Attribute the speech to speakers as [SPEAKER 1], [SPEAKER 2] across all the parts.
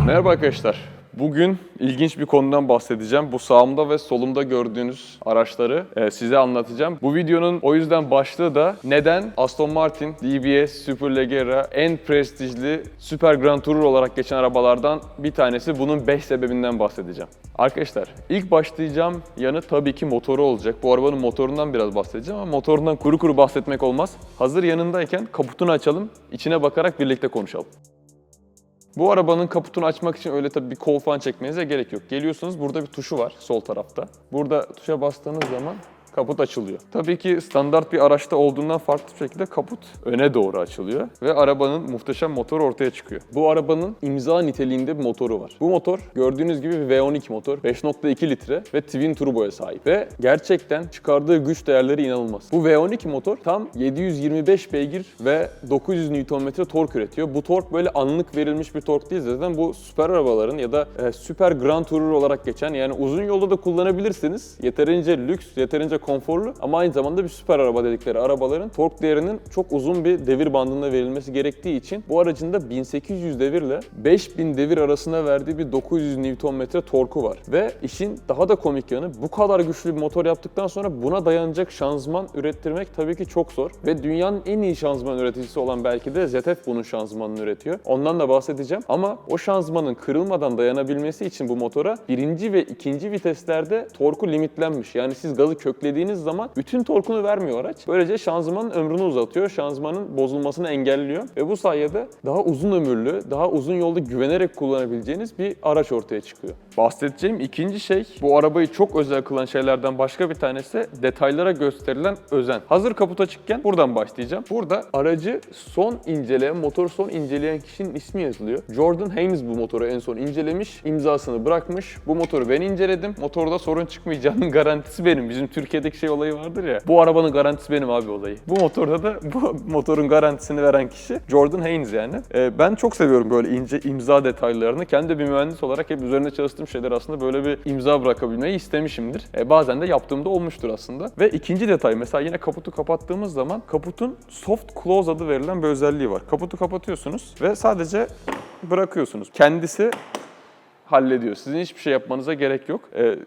[SPEAKER 1] Merhaba arkadaşlar. Bugün ilginç bir konudan bahsedeceğim. Bu sağımda ve solumda gördüğünüz araçları size anlatacağım. Bu videonun o yüzden başlığı da neden Aston Martin DBS Superleggera en prestijli Super Grand Tourer olarak geçen arabalardan bir tanesi. Bunun 5 sebebinden bahsedeceğim. Arkadaşlar ilk başlayacağım yanı tabii ki motoru olacak. Bu arabanın motorundan biraz bahsedeceğim ama motorundan kuru kuru bahsetmek olmaz. Hazır yanındayken kaputunu açalım, içine bakarak birlikte konuşalım. Bu arabanın kaputunu açmak için öyle tabii bir kol falan çekmenize gerek yok. Geliyorsunuz, burada bir tuşu var sol tarafta. Burada tuşa bastığınız zaman kaput açılıyor. Tabii ki standart bir araçta olduğundan farklı bir şekilde kaput öne doğru açılıyor ve arabanın muhteşem motoru ortaya çıkıyor. Bu arabanın imza niteliğinde bir motoru var. Bu motor gördüğünüz gibi bir V12 motor, 5.2 litre ve twin turboya sahip ve gerçekten çıkardığı güç değerleri inanılmaz. Bu V12 motor tam 725 beygir ve 900 Nm tork üretiyor. Bu tork böyle anlık verilmiş bir tork değil, zaten bu süper arabaların ya da Super Grand Tourer olarak geçen, yani uzun yolda da kullanabilirsiniz. Yeterince lüks, yeterince konforlu ama aynı zamanda bir süper araba dedikleri arabaların tork değerinin çok uzun bir devir bandında verilmesi gerektiği için bu aracın da 1800 devirle 5000 devir arasında verdiği bir 900 Nm torku var. Ve işin daha da komik yanı, bu kadar güçlü bir motor yaptıktan sonra buna dayanacak şanzıman ürettirmek tabii ki çok zor. Ve dünyanın en iyi şanzıman üreticisi olan belki de ZF bunun şanzımanını üretiyor. Ondan da bahsedeceğim ama o şanzımanın kırılmadan dayanabilmesi için bu motora birinci ve ikinci viteslerde torku limitlenmiş. Yani siz gazı köklediğiniz zaman bütün torkunu vermiyor araç. Böylece şanzımanın ömrünü uzatıyor, şanzımanın bozulmasını engelliyor ve bu sayede daha uzun ömürlü, daha uzun yolda güvenerek kullanabileceğiniz bir araç ortaya çıkıyor. Bahsedeceğim ikinci şey, bu arabayı çok özel kılan şeylerden başka bir tanesi detaylara gösterilen özen. Hazır kaput açıkken buradan başlayacağım. Burada aracı motoru son inceleyen kişinin ismi yazılıyor. Jordan Haynes bu motoru en son incelemiş, imzasını bırakmış. Bu motoru ben inceledim. Motorda sorun çıkmayacağının garantisi benim. Bizim Türkiye'deki şey olayı vardır ya. Bu arabanın garantisi benim abi olayı. Bu motorda da bu motorun garantisini veren kişi Jordan Haynes yani. Ben çok seviyorum böyle ince imza detaylarını. Kendi bir mühendis olarak hep üzerinde çalıştığım şeyler aslında böyle bir imza bırakabilmeyi istemişimdir. Bazen de yaptığımda olmuştur aslında. Ve ikinci detay, mesela yine kaputu kapattığımız zaman kaputun soft close adı verilen bir özelliği var. Kaputu kapatıyorsunuz ve sadece bırakıyorsunuz. Kendisi hallediyor. Sizin hiçbir şey yapmanıza gerek yok.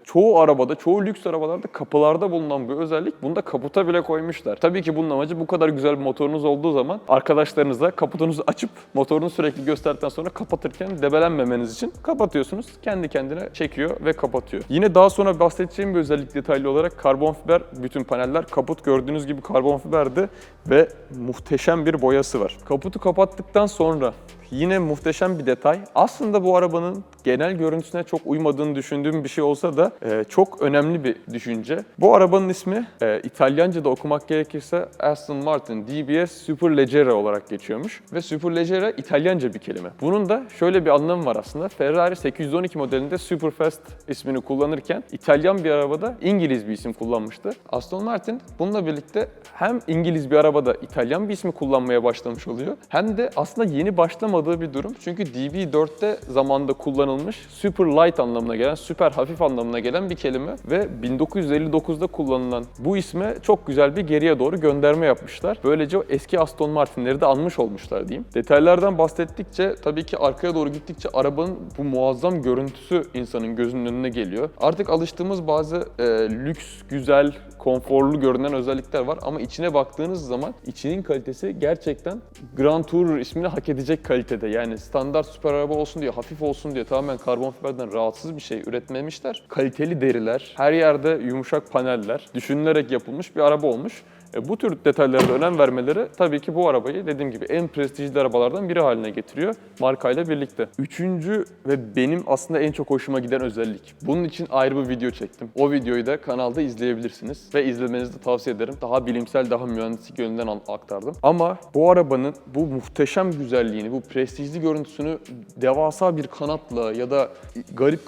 [SPEAKER 1] Çoğu arabada, çoğu lüks arabalarda kapılarda bulunan bir özellik. Bunu da kaputa bile koymuşlar. Tabii ki bunun amacı bu kadar güzel bir motorunuz olduğu zaman arkadaşlarınızla kaputunuzu açıp motorunu sürekli gösterdikten sonra kapatırken debelenmemeniz için kapatıyorsunuz. Kendi kendine çekiyor ve kapatıyor. Yine daha sonra bahsedeceğim bir özellik detaylı olarak karbon fiber bütün paneller. Kaput gördüğünüz gibi karbon fiberdi ve muhteşem bir boyası var. Kaputu kapattıktan sonra yine muhteşem bir detay. Aslında bu arabanın genel görüntüsüne çok uymadığını düşündüğüm bir şey olsa da çok önemli bir düşünce. Bu arabanın ismi İtalyanca'da okumak gerekirse Aston Martin DBS Superleggera olarak geçiyormuş. Ve Superleggera İtalyanca bir kelime. Bunun da şöyle bir anlamı var aslında. Ferrari 812 modelinde Superfast ismini kullanırken İtalyan bir arabada İngiliz bir isim kullanmıştı. Aston Martin bununla birlikte hem İngiliz bir arabada İtalyan bir ismi kullanmaya başlamış oluyor, hem de aslında yeni başlamadığı bir durum. Çünkü DB4'te zamanında kullanılmış super light anlamına gelen, süper hafif anlamına gelen bir kelime ve 1959'da kullanılan bu isme çok güzel bir geriye doğru gönderme yapmışlar. Böylece o eski Aston Martin'leri de anmış olmuşlar diyeyim. Detaylardan bahsettikçe, tabii ki arkaya doğru gittikçe arabanın bu muazzam görüntüsü insanın gözünün önüne geliyor. Artık alıştığımız bazı lüks, güzel, konforlu görünen özellikler var ama içine baktığınız zaman içinin kalitesi gerçekten Grand Tourer ismini hak edecek kalitede. Yani standart süper araba olsun diye, hafif olsun diye tamamen karbon fiberden rahatsız bir şey üretmemişler. Kaliteli deriler, her yerde yumuşak paneller düşünülerek yapılmış bir araba olmuş. Bu tür detaylara da önem vermeleri tabii ki bu arabayı dediğim gibi en prestijli arabalardan biri haline getiriyor markayla birlikte. Üçüncü ve benim aslında en çok hoşuma giden özellik. Bunun için ayrı bir video çektim. O videoyu da kanalda izleyebilirsiniz ve izlemenizi de tavsiye ederim. Daha bilimsel, daha mühendislik yönünden aktardım. Ama bu arabanın bu muhteşem güzelliğini, bu prestijli görüntüsünü devasa bir kanatla ya da garip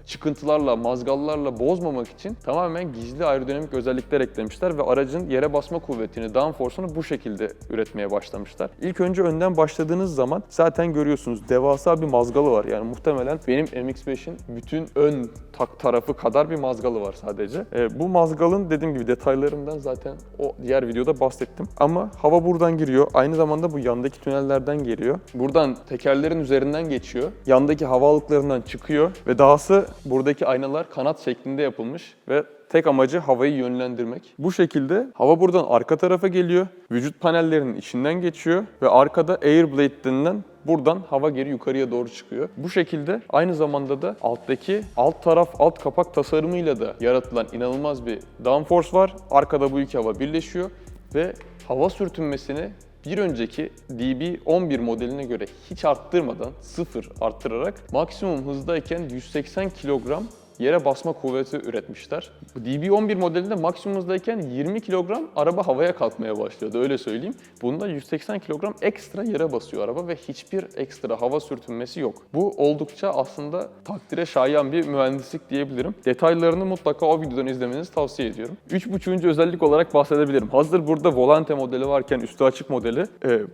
[SPEAKER 1] çıkıntılarla, mazgallarla bozmamak için tamamen gizli aerodinamik özellikler eklemişler ve aracın yere basma kuvvetini, downforce'unu bu şekilde üretmeye başlamışlar. İlk önce önden başladığınız zaman zaten görüyorsunuz devasa bir mazgalı var. Yani muhtemelen benim MX-5'in bütün ön tarafı kadar bir mazgalı var sadece. Bu mazgalın dediğim gibi detaylarından zaten o diğer videoda bahsettim. Ama hava buradan giriyor. Aynı zamanda bu yandaki tünellerden geliyor. Buradan tekerlerin üzerinden geçiyor. Yandaki havalıklarından çıkıyor ve dahası buradaki aynalar kanat şeklinde yapılmış ve tek amacı havayı yönlendirmek. Bu şekilde hava buradan arka tarafa geliyor. Vücut panellerinin içinden geçiyor ve arkada air blade denilen buradan hava geri yukarıya doğru çıkıyor. Bu şekilde aynı zamanda da alttaki alt kapak tasarımıyla da yaratılan inanılmaz bir downforce var. Arkada bu iki hava birleşiyor ve hava sürtünmesini bir önceki DB11 modeline göre hiç arttırmadan, sıfır arttırarak maksimum hızdayken 180 kilogram yere basma kuvveti üretmişler. DB11 modelinde maksimum hızdayken 20 kilogram araba havaya kalkmaya başlıyordu, öyle söyleyeyim. Bunda 180 kilogram ekstra yere basıyor araba ve hiçbir ekstra hava sürtünmesi yok. Bu oldukça aslında takdire şayan bir mühendislik diyebilirim. Detaylarını mutlaka o videodan izlemenizi tavsiye ediyorum. 3.5. özellik olarak bahsedebilirim. Hazır burada Volante modeli varken üstü açık modeli,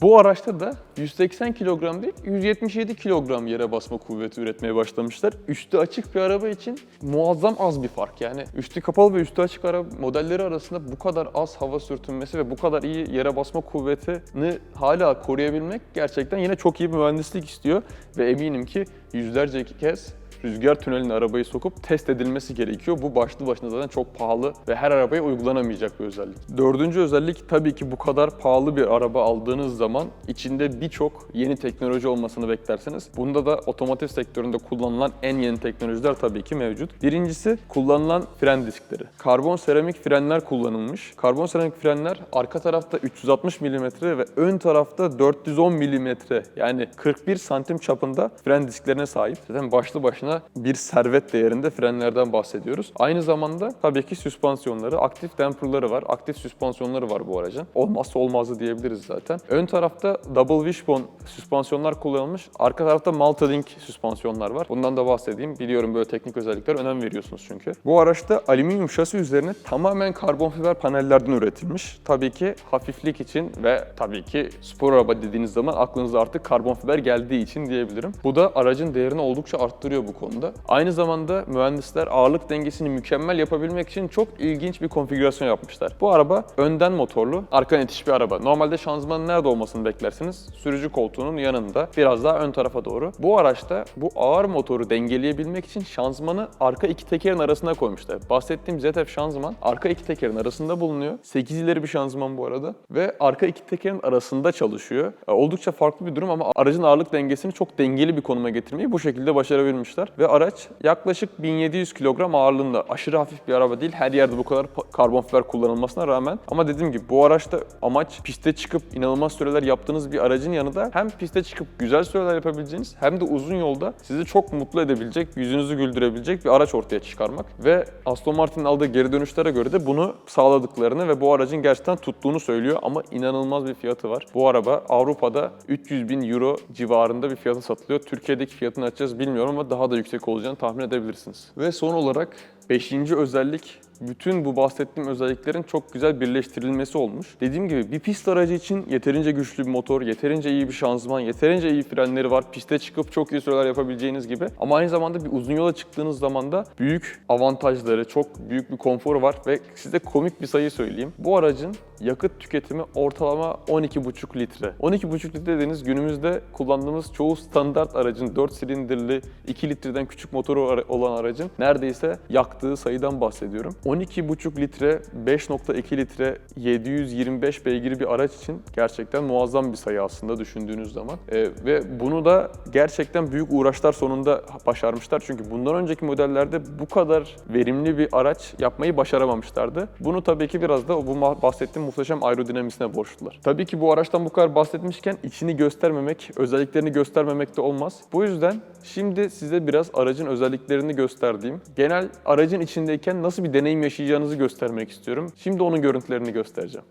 [SPEAKER 1] bu araçta da 180 kilogram değil 177 kilogram yere basma kuvveti üretmeye başlamışlar. Üstü açık bir araba için muazzam az bir fark. Yani üstü kapalı ve üstü açık araba modelleri arasında bu kadar az hava sürtünmesi ve bu kadar iyi yere basma kuvvetini hala koruyabilmek gerçekten yine çok iyi bir mühendislik istiyor ve eminim ki yüzlerce kez rüzgar tüneline arabayı sokup test edilmesi gerekiyor. Bu başlı başına zaten çok pahalı ve her arabaya uygulanamayacak bir özellik. Dördüncü özellik, tabii ki bu kadar pahalı bir araba aldığınız zaman içinde birçok yeni teknoloji olmasını beklersiniz. Bunda da otomotiv sektöründe kullanılan en yeni teknolojiler tabii ki mevcut. Birincisi kullanılan fren diskleri. Karbon seramik frenler kullanılmış. Karbon seramik frenler arka tarafta 360 mm ve ön tarafta 410 mm, yani 41 santim çapında fren disklerine sahip. Zaten başlı başına bir servet değerinde frenlerden bahsediyoruz. Aynı zamanda tabii ki süspansiyonları, aktif damperları var, aktif süspansiyonları var bu aracın. Olmazsa olmazı diyebiliriz zaten. Ön tarafta double wishbone süspansiyonlar kullanılmış. Arka tarafta Multilink süspansiyonlar var. Bundan da bahsedeyim. Biliyorum böyle teknik özellikler önem veriyorsunuz çünkü. Bu araçta alüminyum şasi üzerine tamamen karbon fiber panellerden üretilmiş. Tabii ki hafiflik için ve tabii ki spor araba dediğiniz zaman aklınıza artık karbon fiber geldiği için diyebilirim. Bu da aracın değerini oldukça arttırıyor bu konuda. Aynı zamanda mühendisler ağırlık dengesini mükemmel yapabilmek için çok ilginç bir konfigürasyon yapmışlar. Bu araba önden motorlu, arkadan itiş bir araba. Normalde şanzımanın nerede olmasını beklersiniz? Sürücü koltuğunun yanında, biraz daha ön tarafa doğru. Bu araçta bu ağır motoru dengeleyebilmek için şanzımanı arka iki tekerin arasına koymuşlar. Bahsettiğim ZF şanzıman arka iki tekerin arasında bulunuyor. 8 ileri bir şanzıman bu arada ve arka iki tekerin arasında çalışıyor. Oldukça farklı bir durum ama aracın ağırlık dengesini çok dengeli bir konuma getirmeyi bu şekilde başarabilmişler. Ve araç yaklaşık 1700 kilogram ağırlığında. Aşırı hafif bir araba değil. Her yerde bu kadar karbon fiber kullanılmasına rağmen. Ama dediğim gibi bu araçta amaç piste çıkıp inanılmaz süreler yaptığınız bir aracın yanında hem piste çıkıp güzel süreler yapabileceğiniz hem de uzun yolda sizi çok mutlu edebilecek, yüzünüzü güldürebilecek bir araç ortaya çıkarmak. Ve Aston Martin'in aldığı geri dönüşlere göre de bunu sağladıklarını ve bu aracın gerçekten tuttuğunu söylüyor ama inanılmaz bir fiyatı var. Bu araba Avrupa'da 300.000 euro civarında bir fiyatı satılıyor. Türkiye'deki fiyatını açacağız bilmiyorum ama daha da yüksek olacağını tahmin edebilirsiniz. Ve son olarak 5. özellik, bütün bu bahsettiğim özelliklerin çok güzel birleştirilmesi olmuş. Dediğim gibi bir pist aracı için yeterince güçlü bir motor, yeterince iyi bir şanzıman, yeterince iyi frenleri var. Piste çıkıp çok iyi süreler yapabileceğiniz gibi. Ama aynı zamanda bir uzun yola çıktığınız zaman da büyük avantajları, çok büyük bir konforu var ve size komik bir sayı söyleyeyim. Bu aracın yakıt tüketimi ortalama 12,5 litre. 12,5 litre dediğiniz günümüzde kullandığımız çoğu standart aracın 4 silindirli 2 litreden küçük motoru olan aracın neredeyse yaklaşık baktığı sayıdan bahsediyorum. 12,5 litre, 5,2 litre, 725 beygir bir araç için gerçekten muazzam bir sayı aslında düşündüğünüz zaman. Ve bunu da gerçekten büyük uğraşlar sonunda başarmışlar. Çünkü bundan önceki modellerde bu kadar verimli bir araç yapmayı başaramamışlardı. Bunu tabii ki biraz da bu bahsettiğim muhteşem aerodinamisine borçlular. Tabii ki bu araçtan bu kadar bahsetmişken içini göstermemek, özelliklerini göstermemek de olmaz. Bu yüzden şimdi size biraz aracın özelliklerini gösterdiğim, genel aracın içindeyken nasıl bir deneyim yaşayacağınızı göstermek istiyorum. Şimdi onun görüntülerini göstereceğim.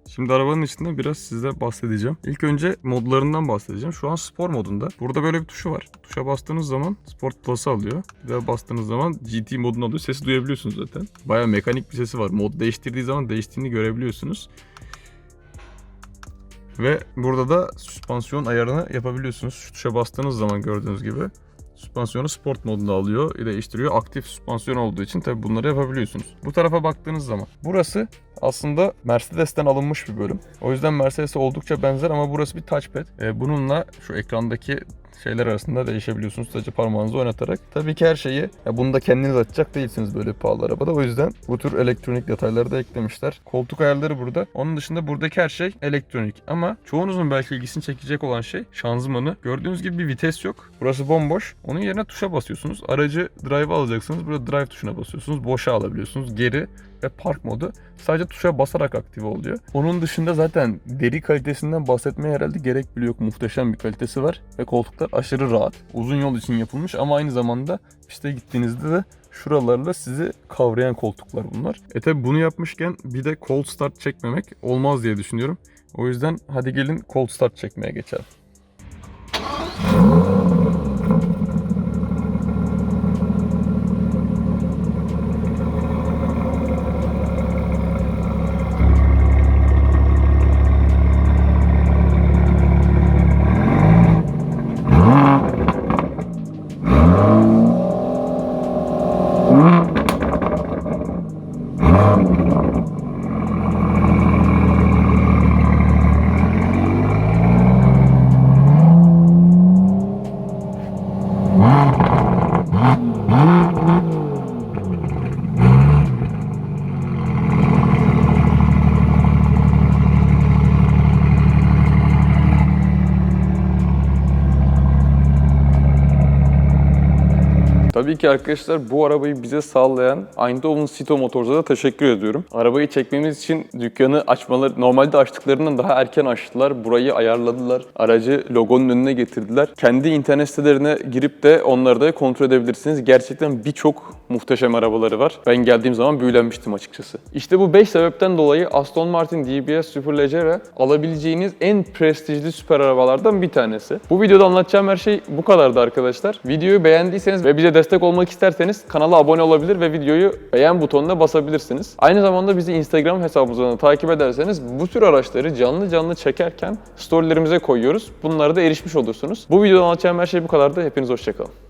[SPEAKER 1] Şimdi arabanın içinde biraz size bahsedeceğim. İlk önce modlarından bahsedeceğim. Şu an spor modunda. Burada böyle bir tuşu var. Tuşa bastığınız zaman Sport Plus'ı alıyor. Bir daha bastığınız zaman GT modunu alıyor. Sesi duyabiliyorsunuz zaten. Bayağı mekanik bir sesi var. Mod değiştirdiği zaman değiştiğini görebiliyorsunuz. Ve burada da süspansiyon ayarını yapabiliyorsunuz. Şu tuşa bastığınız zaman gördüğünüz gibi süspansiyonu sport modunda alıyor, değiştiriyor. Aktif süspansiyon olduğu için tabii bunları yapabiliyorsunuz. Bu tarafa baktığınız zaman burası aslında Mercedes'ten alınmış bir bölüm. O yüzden Mercedes'e oldukça benzer ama burası bir touchpad. Bununla şu ekrandaki şeyler arasında değişebiliyorsunuz sadece parmağınızı oynatarak. Tabii ki her şeyi bunu da kendiniz açacak değilsiniz böyle pahalı arabada. O yüzden bu tür elektronik detayları da eklemişler. Koltuk ayarları burada. Onun dışında buradaki her şey elektronik. Ama çoğunuzun belki ilgisini çekecek olan şey şanzımanı. Gördüğünüz gibi bir vites yok. Burası bomboş. Onun yerine tuşa basıyorsunuz. Aracı drive'a alacaksınız. Burada drive tuşuna basıyorsunuz. Boşa alabiliyorsunuz. Geri ve park modu sadece tuşa basarak aktive oluyor. Onun dışında zaten deri kalitesinden bahsetmeye herhalde gerek bile yok. Muhteşem bir kalitesi var ve koltuklar aşırı rahat. Uzun yol için yapılmış ama aynı zamanda piste gittiğinizde de şuralarla sizi kavrayan koltuklar bunlar. Tabi bunu yapmışken bir de cold start çekmemek olmaz diye düşünüyorum. O yüzden hadi gelin cold start çekmeye geçelim. Tabii ki arkadaşlar bu arabayı bize sağlayan Eindhoven Cito Motors'a da teşekkür ediyorum. Arabayı çekmemiz için dükkanı açmaları, normalde açtıklarından daha erken açtılar. Burayı ayarladılar. Aracı logonun önüne getirdiler. Kendi internet sitelerine girip de onları da kontrol edebilirsiniz. Gerçekten birçok muhteşem arabaları var. Ben geldiğim zaman büyülenmiştim açıkçası. İşte bu 5 sebepten dolayı Aston Martin DBS Superleggera alabileceğiniz en prestijli süper arabalardan bir tanesi. Bu videoda anlatacağım her şey bu kadardı arkadaşlar. Videoyu beğendiyseniz ve bize destek olmak isterseniz kanala abone olabilir ve videoyu beğen butonuna basabilirsiniz. Aynı zamanda bizi Instagram hesabımızdan takip ederseniz bu tür araçları canlı canlı çekerken storylerimize koyuyoruz. Bunlara da erişmiş olursunuz. Bu videoda anlatacağım her şey bu kadardı. Hepiniz hoşça kalın.